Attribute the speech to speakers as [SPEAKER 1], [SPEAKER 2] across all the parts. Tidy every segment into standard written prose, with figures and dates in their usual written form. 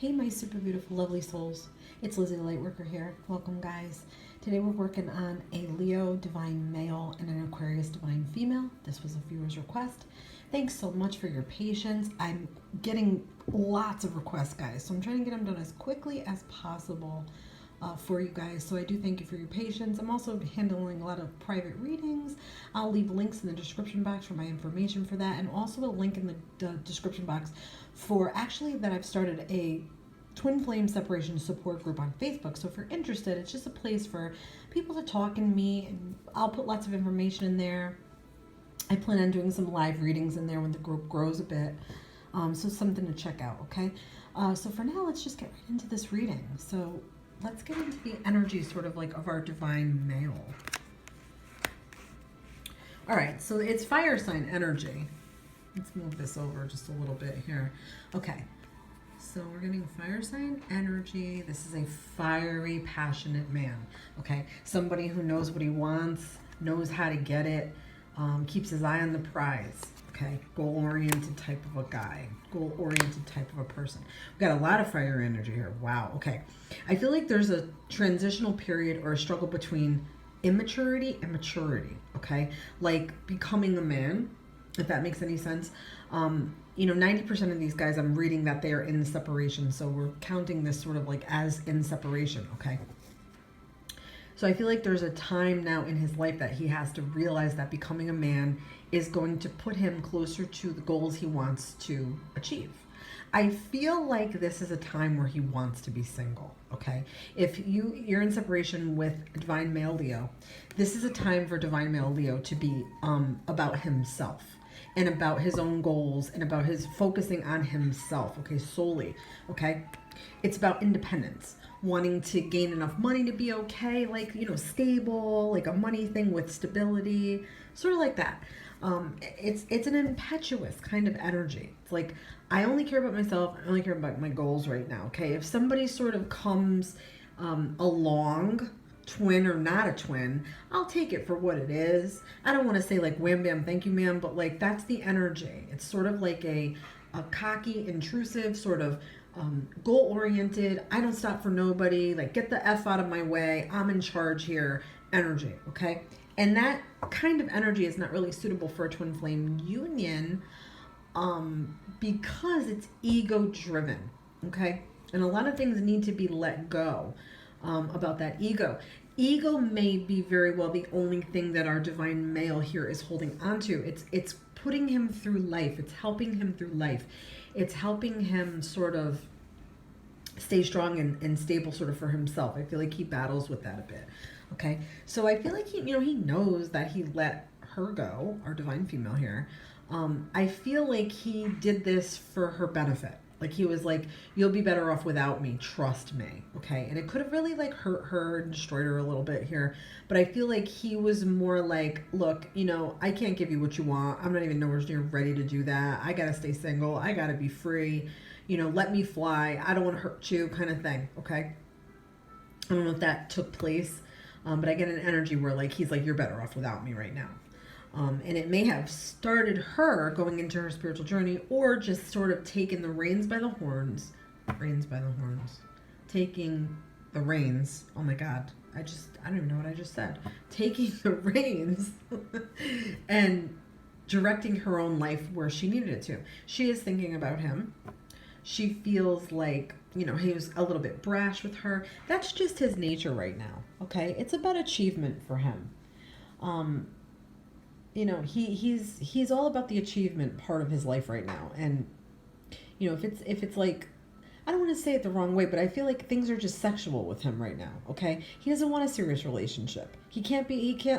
[SPEAKER 1] Hey, my super beautiful, lovely souls. It's Lizzie the Lightworker here. Welcome, guys. Today we're working on a Leo divine male and an Aquarius divine female. This was a viewer's request. Thanks so much for your patience. I'm getting lots of requests, guys, so I'm trying to get them done as quickly as possible for you guys. So I do thank you for your patience. I'm also handling a lot of private readings. I'll leave links in the description box for my information for that, and also a link in the description box for actually that I've started a twin flame separation support group on Facebook. So if you're interested, it's just a place for people to talk and meet, and I'll put lots of information in there. I plan on doing some live readings in there when the group grows a bit. So something to check out, okay? So for now, let's just get right into this reading. So let's get into the energy sort of like of our divine male. All right, so it's fire sign energy. Let's move this over just a little bit here. Okay, so we're getting fire sign energy. This is a fiery, passionate man, okay? Somebody who knows what he wants, knows how to get it, keeps his eye on the prize, okay? Goal-oriented type of a guy, goal-oriented type of a person. We've got a lot of fire energy here. Wow, okay. I feel like there's a transitional period or a struggle between immaturity and maturity, okay? Like becoming a man, if that makes any sense. You know, 90% of these guys, I'm reading that they are in separation. So we're counting this sort of like as in separation, okay? So I feel like there's a time now in his life that he has to realize that becoming a man is going to put him closer to the goals he wants to achieve. I feel like this is a time where he wants to be single, okay? If you're in separation with divine male Leo, this is a time for divine male Leo to be about himself and about his own goals and about his focusing on himself, okay, solely, okay? It's about independence, wanting to gain enough money to be okay, like, you know, stable, like a money thing with stability, sort of like that. It's an impetuous kind of energy. It's like, I only care about myself. I only care about my goals right now. Okay. If somebody sort of comes along, twin or not a twin, I'll take it for what it is. I don't want to say like wham bam thank you ma'am, but like that's the energy. It's sort of like a cocky, intrusive, sort of goal oriented, I don't stop for nobody, like get the F out of my way, I'm in charge here energy, okay? And that kind of energy is not really suitable for a twin flame union because it's ego driven, okay? And a lot of things need to be let go about that ego. Ego may be very well the only thing that our divine male here is holding onto. It's putting him through life. It's helping him through life. It's helping him sort of stay strong and stable sort of for himself. I feel like he battles with that a bit. Okay, so I feel like he knows that he let her go, our divine female here. I feel like he did this for her benefit. Like he was like, you'll be better off without me, trust me, okay? And it could have really like hurt her and destroyed her a little bit here. But I feel like he was more like, look, you know, I can't give you what you want. I'm not even nowhere near ready to do that. I gotta stay single. I gotta be free. You know, let me fly. I don't want to hurt you kind of thing, okay? I don't know if that took place. But I get an energy where like he's like, you're better off without me right now. And it may have started her going into her spiritual journey, or just sort of taken the reins by the horns. Taking the reins. Oh my God. I don't even know what I just said. Taking the reins and directing her own life where she needed it to. She is thinking about him. She feels like, you know, he was a little bit brash with her. That's just his nature right now, okay? It's about achievement for him. You know, he's all about the achievement part of his life right now. And, you know, if it's like, I don't want to say it the wrong way, but I feel like things are just sexual with him right now, okay? He doesn't want a serious relationship. He can't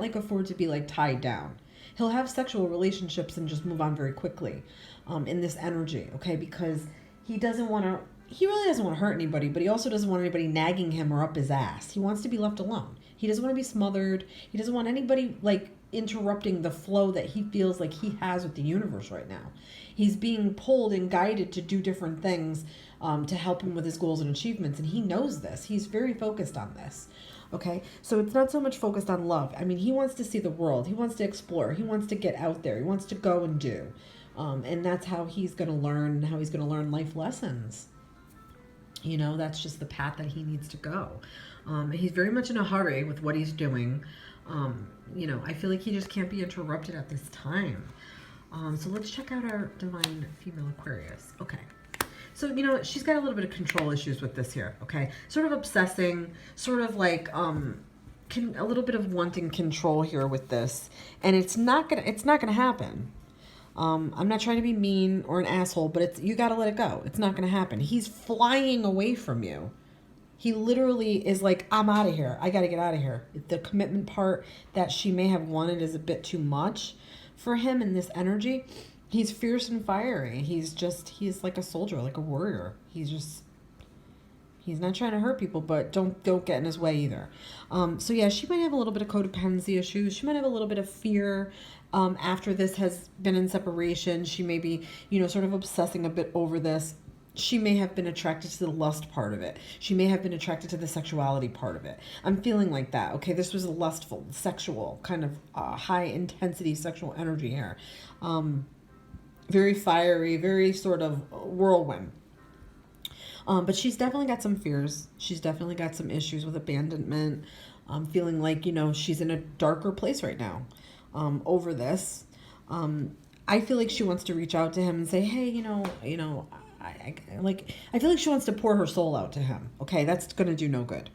[SPEAKER 1] like afford to be like tied down. He'll have sexual relationships and just move on very quickly in this energy, okay? Because he really doesn't want to hurt anybody, but he also doesn't want anybody nagging him or up his ass. He wants to be left alone. He doesn't want to be smothered. He doesn't want anybody like interrupting the flow that he feels like he has with the universe right now. He's being pulled and guided to do different things to help him with his goals and achievements. And he knows this. He's very focused on this. Okay. So it's not so much focused on love. I mean, he wants to see the world. He wants to explore. He wants to get out there. He wants to go and do. And that's how he's going to learn life lessons. You know, that's just the path that he needs to go. He's very much in a hurry with what he's doing. You know, I feel like he just can't be interrupted at this time. So let's check out our divine female Aquarius. Okay. So, you know, she's got a little bit of control issues with this here, okay? Sort of obsessing, sort of like a little bit of wanting control here with this. And it's not gonna happen. I'm not trying to be mean or an asshole, but you got to let it go. It's not going to happen. He's flying away from you. He literally is like, I'm out of here. I got to get out of here. The commitment part that she may have wanted is a bit too much for him in this energy. He's fierce and fiery. He's like a soldier, like a warrior. He's not trying to hurt people, but don't get in his way either. So yeah, she might have a little bit of codependency issues. She might have a little bit of fear. After this has been in separation, she may be, you know, sort of obsessing a bit over this. She may have been attracted to the lust part of it. She may have been attracted to the sexuality part of it. I'm feeling like that. Okay, this was a lustful, sexual, kind of high intensity sexual energy here. Very fiery, very sort of whirlwind. But she's definitely got some fears. She's definitely got some issues with abandonment. Feeling like, you know, she's in a darker place right now over this. I feel like she wants to reach out to him and say, hey, I feel like she wants to pour her soul out to him. Okay, that's going to do no good.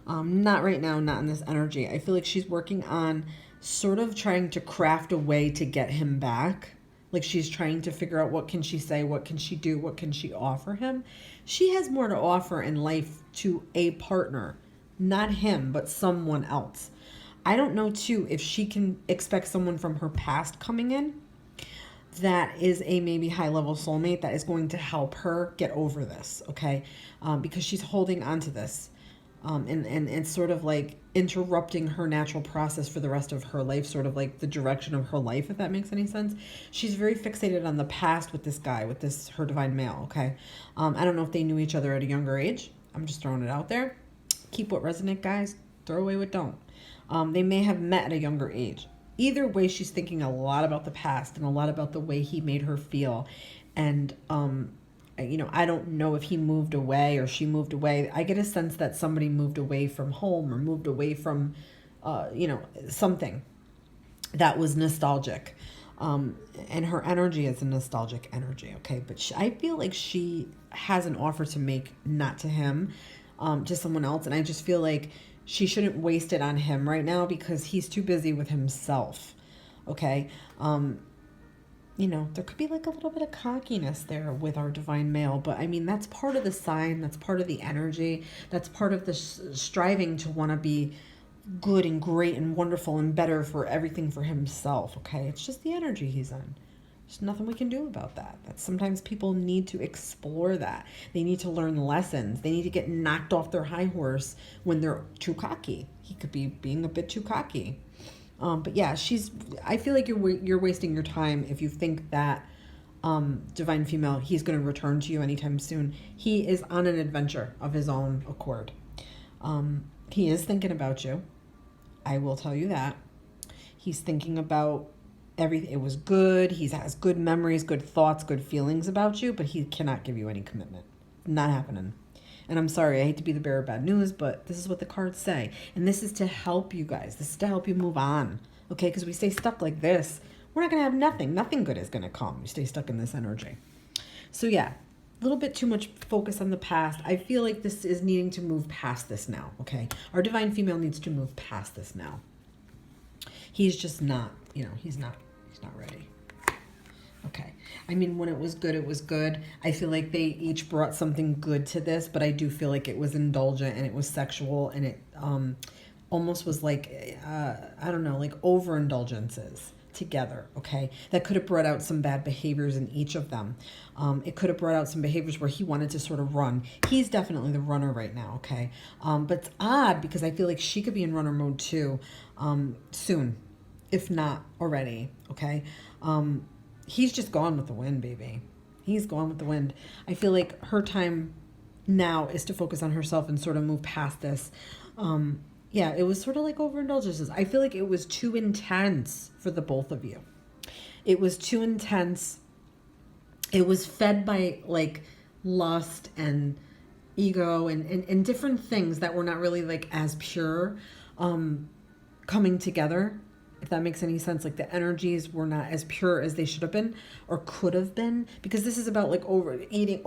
[SPEAKER 1] Not right now, not in this energy. I feel like she's working on sort of trying to craft a way to get him back. Like she's trying to figure out what can she say, what can she do, what can she offer him. She has more to offer in life to a partner, not him, but someone else. I don't know too if she can expect someone from her past coming in that is a maybe high level soulmate that is going to help her get over this, okay? Because she's holding on to this. And sort of like interrupting her natural process for the rest of her life, sort of like the direction of her life, if that makes any sense. She's very fixated on the past with this guy, with this, her divine male, okay? I don't know if they knew each other at a younger age. I'm just throwing it out there. Keep what resonate, guys. Throw away what don't. They may have met at a younger age. Either way, she's thinking a lot about the past and a lot about the way he made her feel. And, I don't know if he moved away or she moved away. I get a sense that somebody moved away from home or moved away from, something that was nostalgic. And her energy is a nostalgic energy, okay? But I feel like she has an offer to make, not to him, to someone else. And I just feel like she shouldn't waste it on him right now because he's too busy with himself, okay? There could be like a little bit of cockiness there with our divine male, but I mean, that's part of the sign, that's part of the energy, that's part of the striving to want to be good and great and wonderful and better for everything for himself, okay? It's just the energy he's in. There's nothing we can do about that. Sometimes people need to explore that. They need to learn lessons. They need to get knocked off their high horse when they're too cocky. He could be being a bit too cocky. But yeah, I feel like you're wasting your time if you think that divine female, he's going to return to you anytime soon. He is on an adventure of his own accord. He is thinking about you. I will tell you that. He's thinking about everything. It was good. He has good memories, good thoughts, good feelings about you, but he cannot give you any commitment. Not happening. And I'm sorry, I hate to be the bearer of bad news, but this is what the cards say. And this is to help you guys. This is to help you move on. Okay? Because we stay stuck like this, we're not going to have nothing. Nothing good is going to come. You stay stuck in this energy. So yeah, a little bit too much focus on the past. I feel like this is needing to move past this now. Okay? Our divine female needs to move past this now. He's just not, he's not ready. Okay. I mean, when it was good, it was good. I feel like they each brought something good to this, but I do feel like it was indulgent and it was sexual and it almost was like, like overindulgences together, okay? That could have brought out some bad behaviors in each of them. It could have brought out some behaviors where he wanted to sort of run. He's definitely the runner right now, okay? But it's odd because I feel like she could be in runner mode too soon, if not already, okay? He's just gone with the wind, baby. He's gone with the wind. I feel like her time now is to focus on herself and sort of move past this. Yeah, it was sort of like overindulgences. I feel like it was too intense for the both of you. It was too intense. It was fed by like lust and ego and different things that were not really like as pure coming together, if that makes any sense. Like the energies were not as pure as they should have been or could have been, because this is about like overeating,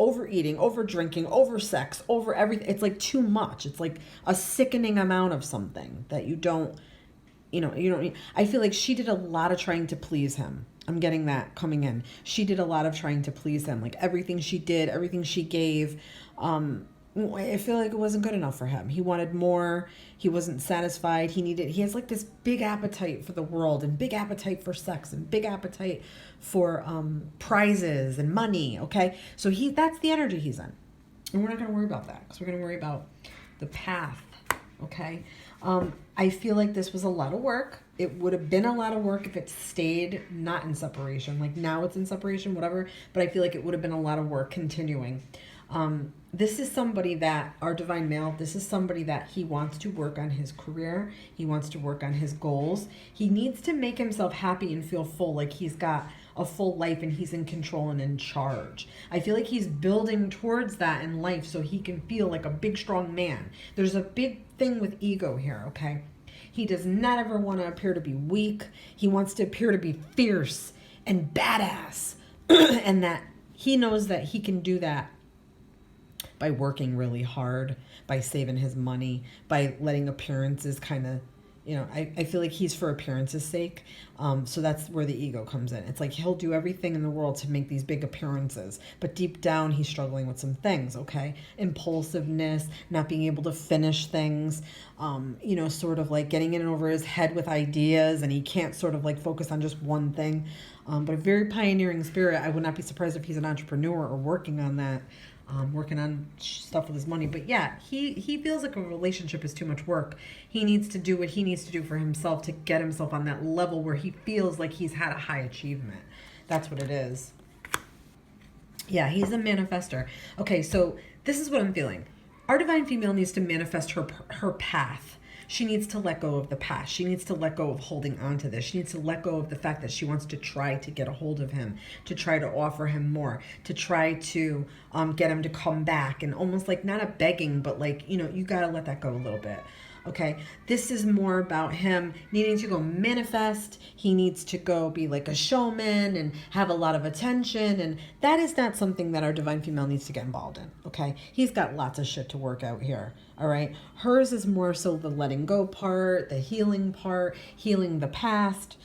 [SPEAKER 1] over drinking, over sex, over everything. It's like too much. It's like a sickening amount of something that you don't need. I feel like she did a lot of trying to please him. I'm getting that coming in. She did a lot of trying to please him. Like everything she did, everything she gave, I feel like it wasn't good enough for him. He wanted more. He wasn't satisfied. He has like this big appetite for the world and big appetite for sex and big appetite for prizes and money. Okay. So that's the energy he's in. And we're not going to worry about that, because we're going to worry about the path. Okay. I feel like this was a lot of work. It would have been a lot of work if it stayed not in separation. Like now it's in separation, whatever. But I feel like it would have been a lot of work continuing. This is somebody that, our divine male, this is somebody that he wants to work on his career. He wants to work on his goals. He needs to make himself happy and feel full, like he's got a full life and he's in control and in charge. I feel like he's building towards that in life so he can feel like a big, strong man. There's a big thing with ego here, okay? He does not ever want to appear to be weak. He wants to appear to be fierce and badass. And that he knows that he can do that by working really hard, by saving his money, by letting appearances kind of, I feel like he's for appearances' sake. So that's where the ego comes in. It's like he'll do everything in the world to make these big appearances, but deep down he's struggling with some things, okay? Impulsiveness, not being able to finish things, sort of like getting in over his head with ideas, and he can't sort of like focus on just one thing. But a very pioneering spirit. I would not be surprised if he's an entrepreneur or working on that. Working on stuff with his money. But yeah, he feels like a relationship is too much work. He needs to do what he needs to do for himself to get himself on that level where he feels like he's had a high achievement. That's what it is. Yeah, he's a manifester. Okay, so this is what I'm feeling. Our divine female needs to manifest her path. She needs to let go of the past. She needs to let go of holding on to this. She needs to let go of the fact that she wants to try to get a hold of him, to try to offer him more, to try to get him to come back, and almost like not a begging, but like, you got to let that go a little bit. Okay, this is more about him needing to go manifest. He needs to go be like a showman and have a lot of attention. And that is not something that our divine female needs to get involved in. Okay, he's got lots of shit to work out here. All right, hers is more so the letting go part, the healing part, healing the past,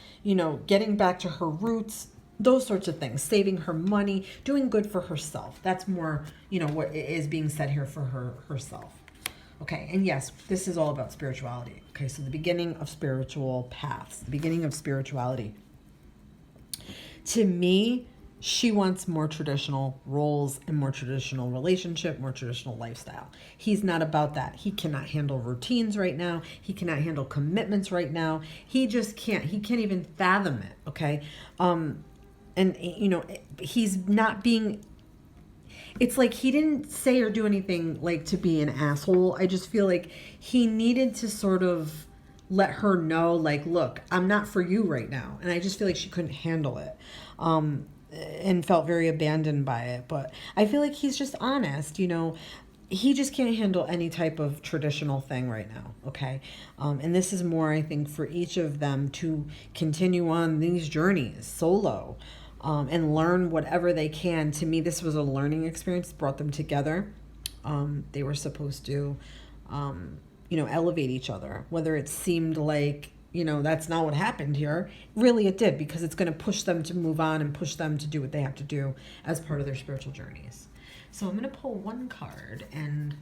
[SPEAKER 1] getting back to her roots, those sorts of things, saving her money, doing good for herself. That's more, what is being said here for herself. Okay, and yes, this is all about spirituality. Okay, so the beginning of spiritual paths, the beginning of spirituality. To me, she wants more traditional roles and more traditional relationship, more traditional lifestyle. He's not about that. He cannot handle routines right now. He cannot handle commitments right now. He just can't. He can't even fathom it, okay? And, he's not being... It's like he didn't say or do anything like to be an asshole. I just feel like he needed to sort of let her know, like, look, I'm not for you right now. And I just feel like she couldn't handle it, and felt very abandoned by it. But I feel like he's just honest, he just can't handle any type of traditional thing right now, okay? And this is more, I think, for each of them to continue on these journeys solo. And learn whatever they can. To me, this was a learning experience, brought them together. They were supposed to, elevate each other. Whether it seemed like, that's not what happened here. Really, it did, because it's going to push them to move on and push them to do what they have to do as part of their spiritual journeys. So I'm going to pull one card, and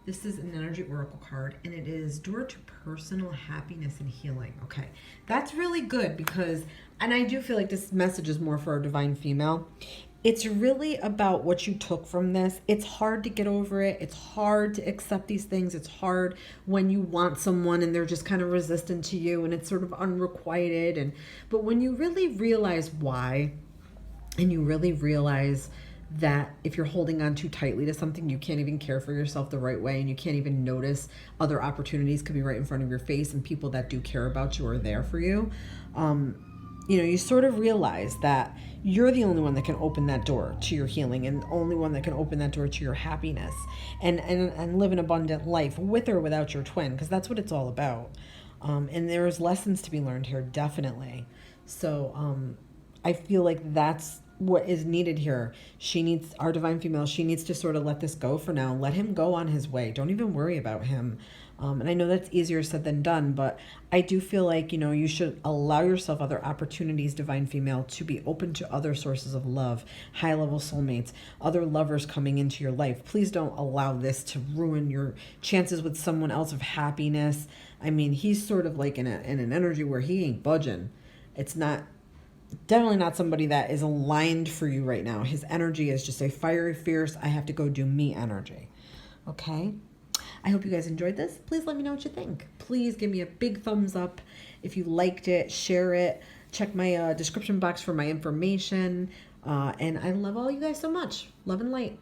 [SPEAKER 1] this is an energy oracle card, and it is door to personal happiness and healing. Okay, that's really good because... And I do feel like this message is more for our divine female. It's really about what you took from this. It's hard to get over it. It's hard to accept these things. It's hard when you want someone and they're just kind of resistant to you and it's sort of unrequited. But when you really realize why, and you really realize that if you're holding on too tightly to something, you can't even care for yourself the right way, and you can't even notice other opportunities could be right in front of your face, and people that do care about you are there for you. you sort of realize that you're the only one that can open that door to your healing, and the only one that can open that door to your happiness and live an abundant life with or without your twin, because that's what it's all about. And there's lessons to be learned here, definitely. So I feel like that's what is needed here. Our divine female, she needs to sort of let this go for now. Let him go on his way. Don't even worry about him. And I know that's easier said than done, but I do feel like, you should allow yourself other opportunities, divine female, to be open to other sources of love, high-level soulmates, other lovers coming into your life. Please don't allow this to ruin your chances with someone else of happiness. I mean, he's sort of like in an energy where he ain't budging. It's definitely not somebody that is aligned for you right now. His energy is just a fiery, fierce, I have to go do me energy. Okay? I hope you guys enjoyed this. Please let me know what you think. Please give me a big thumbs up if you liked it. Share it. Check my description box for my information. And I love all you guys so much. Love and light.